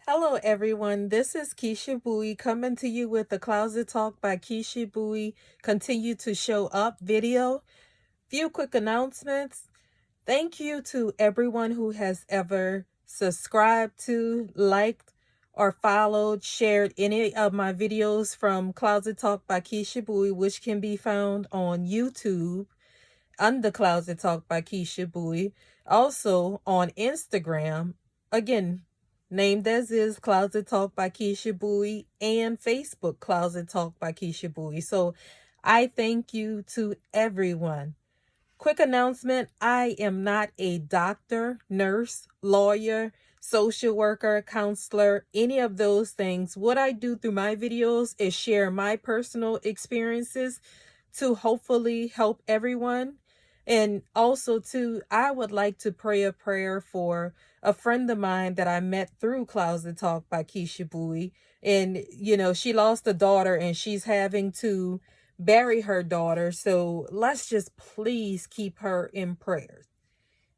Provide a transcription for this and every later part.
Hello, everyone. This is Keisha Bowie coming to you with the Closet Talk by Keisha Bowie. Continue to show up video. Few quick announcements. Thank you to everyone who has ever subscribed to, liked, or followed, shared any of my videos from Closet Talk by Keisha Bowie, which can be found on YouTube under Closet Talk by Keisha Bowie. Also on Instagram, again, named as is Closet Talk by Keisha Bowie, and Facebook Closet Talk by Keisha Bowie. So I thank you to everyone. Quick announcement, I am not a doctor, nurse, lawyer, social worker, counselor, any of those things. What I do through my videos is share my personal experiences to hopefully help everyone. And also, too, I would like to pray a prayer for a friend of mine that I met through Closet Talk by Keisha Bowie. And, she lost a daughter and she's having to bury her daughter. So let's just please keep her in prayers.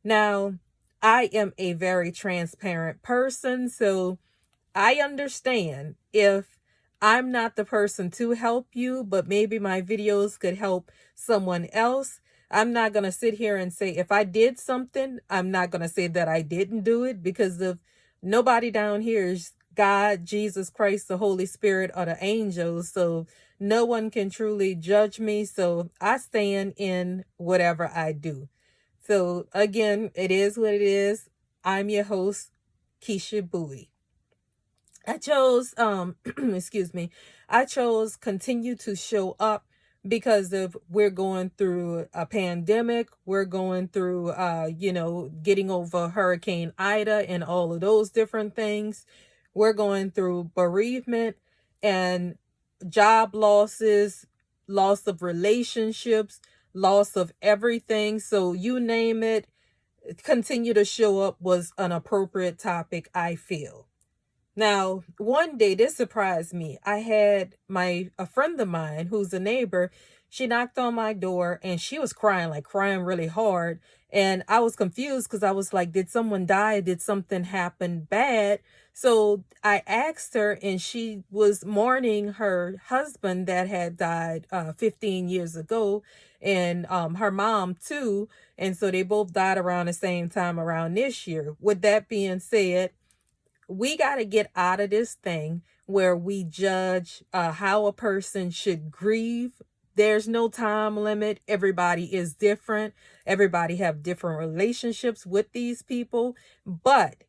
Now, I am a very transparent person, so I understand if I'm not the person to help you, but maybe my videos could help someone else. I'm not going to sit here and say if I did something, I'm not going to say that I didn't do it, because of nobody down here is God, Jesus Christ, the Holy Spirit, or the angels. So no one can truly judge me. So I stand in whatever I do. So again, it is what it is. I'm your host, Keisha Bowie. I chose excuse me. I chose continue to show up because of we're going through a pandemic. We're going through getting over Hurricane Ida and all of those different things. We're going through bereavement and job losses, loss of relationships, loss of everything. So you name it, continue to show up was an appropriate topic, I feel. Now, one day this surprised me. I had a friend of mine who's a neighbor. She knocked on my door and she was crying, like crying really hard. And I was confused because I was like, did someone die? Did something happen bad? So I asked her, and she was mourning her husband that had died 15 years ago, and her mom too. And so they both died around the same time around this year. With that being said, we got to get out of this thing where we judge how a person should grieve. There's no time limit. Everybody is different. Everybody have different relationships with these people. But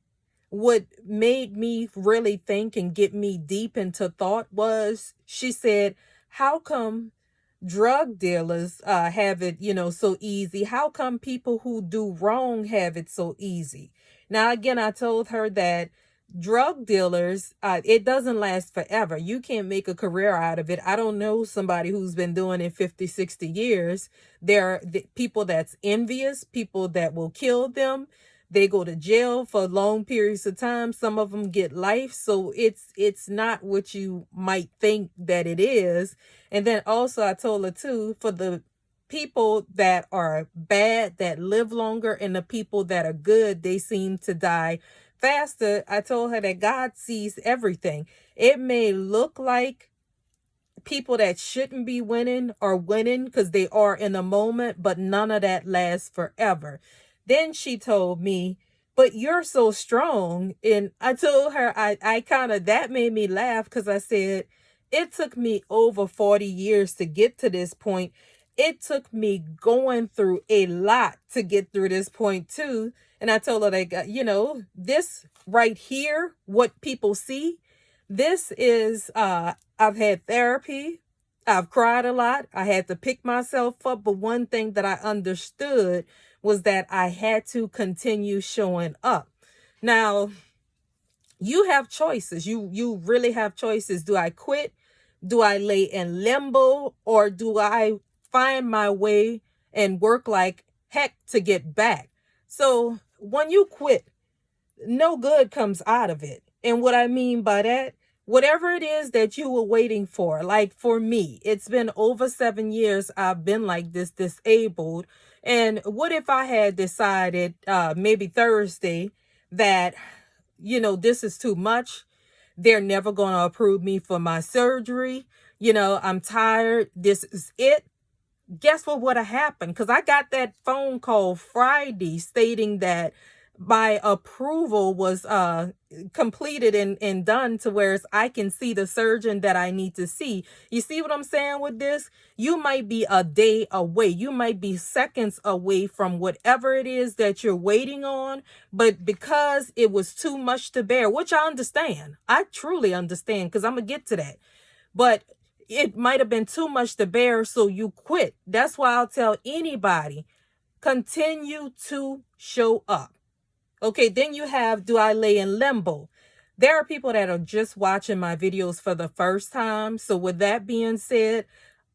what made me really think and get me deep into thought was, she said, how come drug dealers have it, so easy? How come people who do wrong have it so easy? Now, again, I told her that drug dealers, it doesn't last forever. You can't make a career out of it. I don't know somebody who's been doing it 50, 60 years. There are people that's envious, people that will kill them. They go to jail for long periods of time. Some of them get life. So it's not what you might think that it is. And then also I told her too, for the people that are bad, that live longer, and the people that are good, they seem to die faster. I told her that God sees everything. It may look like people that shouldn't be winning are winning because they are in a moment, but none of that lasts forever. Then she told me, but you're so strong. And I told her, I kind of, that made me laugh, because I said, it took me over 40 years to get to this point. It took me going through a lot to get through this point too. And I told her that, this right here, what people see, this is, I've had therapy. I've cried a lot. I had to pick myself up. But one thing that I understood was that I had to continue showing up. Now, you have choices. You really have choices. Do I quit? Do I lay in limbo? Or do I find my way and work like heck to get back? So when you quit, no good comes out of it. And what I mean by that, whatever it is that you were waiting for, like for me, it's been over 7 years I've been like this, disabled. And what if I had decided maybe Thursday that, this is too much? They're never going to approve me for my surgery. I'm tired. This is it. Guess what would have happened? Because I got that phone call Friday stating that my approval was completed and done to where I can see the surgeon that I need to see. You see what I'm saying with this? You might be a day away. You might be seconds away from whatever it is that you're waiting on. But because it was too much to bear, which I understand, I truly understand, because I'm going to get to that. But it might have been too much to bear, so you quit. That's why I'll tell anybody, continue to show up. Okay, then you have, do I lay in limbo? There are people that are just watching my videos for the first time. So with that being said,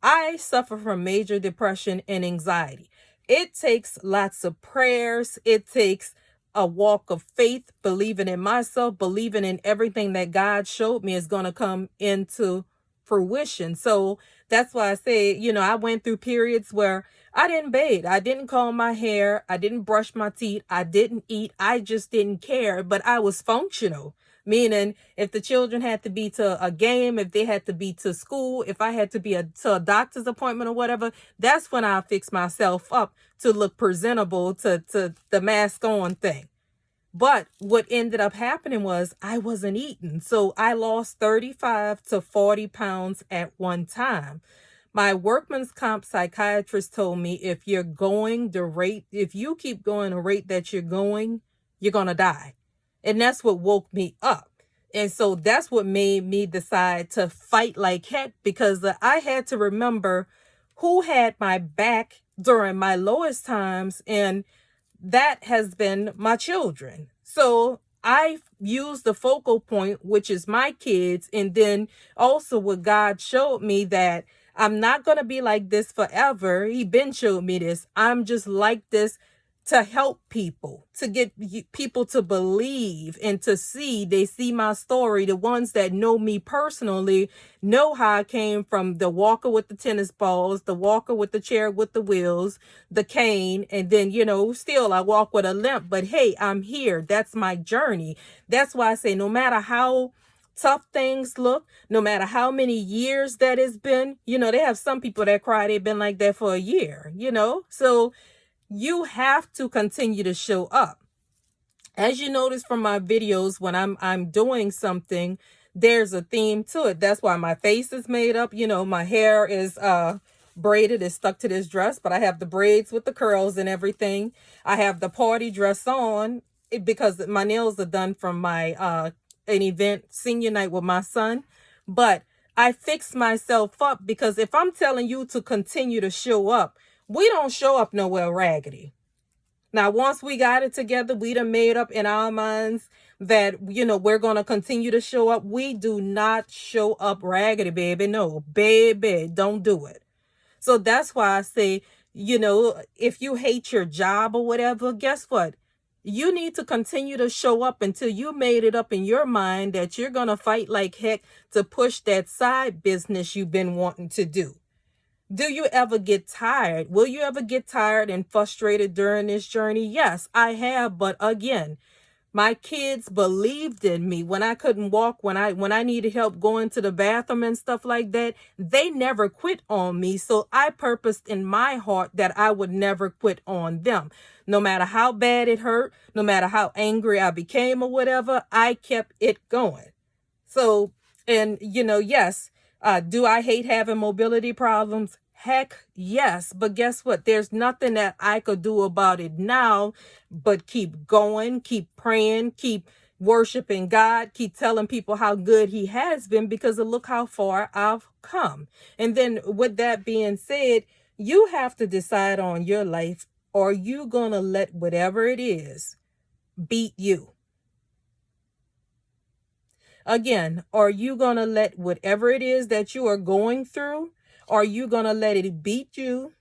I suffer from major depression and anxiety. It takes lots of prayers. It takes a walk of faith, believing in myself, believing in everything that God showed me is going to come into fruition. So that's why I say, I went through periods where I didn't bathe, I didn't comb my hair, I didn't brush my teeth, I didn't eat, I just didn't care, but I was functional. Meaning, if the children had to be to a game, if they had to be to school, if I had to be to a doctor's appointment or whatever, that's when I fix myself up to look presentable, to the mask on thing. But what ended up happening was I wasn't eating. So I lost 35 to 40 pounds at one time. My workman's comp psychiatrist told me, if you keep going the rate that you're going to die. And that's what woke me up. And so that's what made me decide to fight like heck, because I had to remember who had my back during my lowest times, and that has been my children. So I use the focal point, which is my kids, and then also what God showed me, that I'm not going to be like this forever. He been showed me this. I'm just like this to help people, to get people to believe and to see. They see my story. The ones that know me personally know how I came from the walker with the tennis balls, the walker with the chair with the wheels, the cane, and then, still I walk with a limp. But hey, I'm here. That's my journey. That's why I say, no matter how tough things look, no matter how many years that it's been, they have some people that cry they've been like that for a year, so you have to continue to show up. As you notice from my videos, when I'm doing something, there's a theme to it. That's why my face is made up. My hair is braided, is stuck to this dress, but I have the braids with the curls and everything. I have the party dress on because my nails are done from my an event, senior night with my son. But I fix myself up, because if I'm telling you to continue to show up, we don't show up nowhere raggedy. Now, once we got it together, we done made up in our minds that, we're going to continue to show up. We do not show up raggedy, baby. No, baby, don't do it. So that's why I say, if you hate your job or whatever, guess what? You need to continue to show up until you made it up in your mind that you're going to fight like heck to push that side business you've been wanting to do. Do you ever get tired? Will you ever get tired and frustrated during this journey? Yes, I have. But again, my kids believed in me when I couldn't walk, when I needed help going to the bathroom and stuff like that. They never quit on me. So I purposed in my heart that I would never quit on them. No matter how bad it hurt, no matter how angry I became or whatever, I kept it going. So, and yes, do I hate having mobility problems? Heck yes. But guess what? There's nothing that I could do about it now but keep going, keep praying, keep worshiping God, keep telling people how good he has been, because of look how far I've come. And then with that being said, you have to decide on your life. Are you going to let whatever it is beat you? Again, are you going to let whatever it is that you are going through, are you going to let it beat you,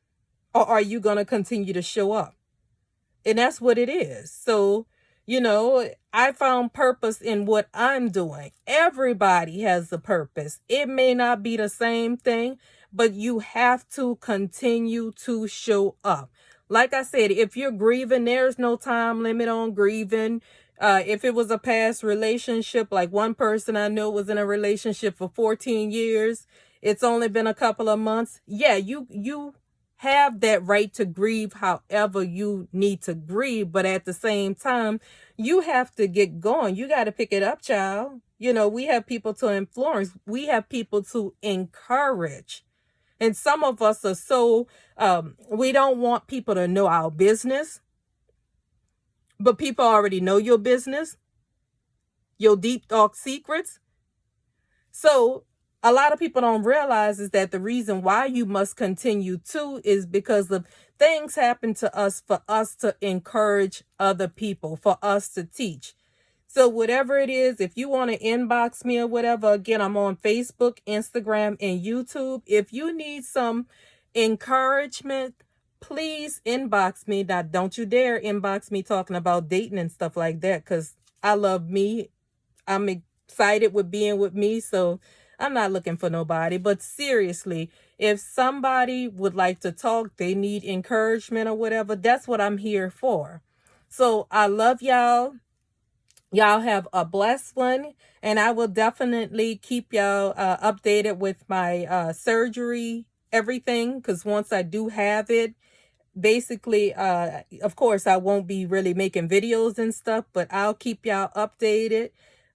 or are you going to continue to show up? And that's what it is. So, I found purpose in what I'm doing. Everybody has a purpose. It may not be the same thing, but you have to continue to show up. Like I said, if you're grieving, there's no time limit on grieving. If it was a past relationship, like one person I know was in a relationship for 14 years, it's only been a couple of months. Yeah, you have that right to grieve however you need to grieve, but at the same time, you have to get going. You got to pick it up, child. You know, we have people to influence. We have people to encourage. And some of us are so, we don't want people to know our business, but people already know your business, your deep, dark secrets. So a lot of people don't realize is that the reason why you must continue to is because of things happen to us for us to encourage other people, for us to teach. So whatever it is, if you want to inbox me or whatever, again, I'm on Facebook, Instagram, and YouTube. If you need some encouragement, please inbox me. Now, don't you dare inbox me talking about dating and stuff like that, because I love me. I'm excited with being with me, so I'm not looking for nobody. But seriously, if somebody would like to talk, they need encouragement or whatever, that's what I'm here for. So I love y'all. Y'all have a blessed one, and I will definitely keep y'all updated with my surgery, everything, because once I do have it, basically, of course, I won't be really making videos and stuff, but I'll keep y'all updated.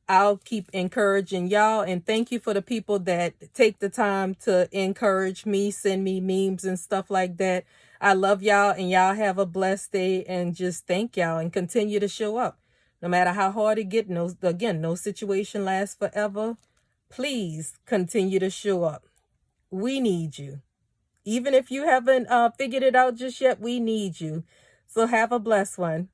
I'll keep encouraging y'all, and thank you for the people that take the time to encourage me, send me memes and stuff like that. I love y'all, and y'all have a blessed day, and just thank y'all and continue to show up. No matter how hard it gets, no situation lasts forever. Please continue to show up. We need you. Even if you haven't figured it out just yet, we need you. So have a blessed one.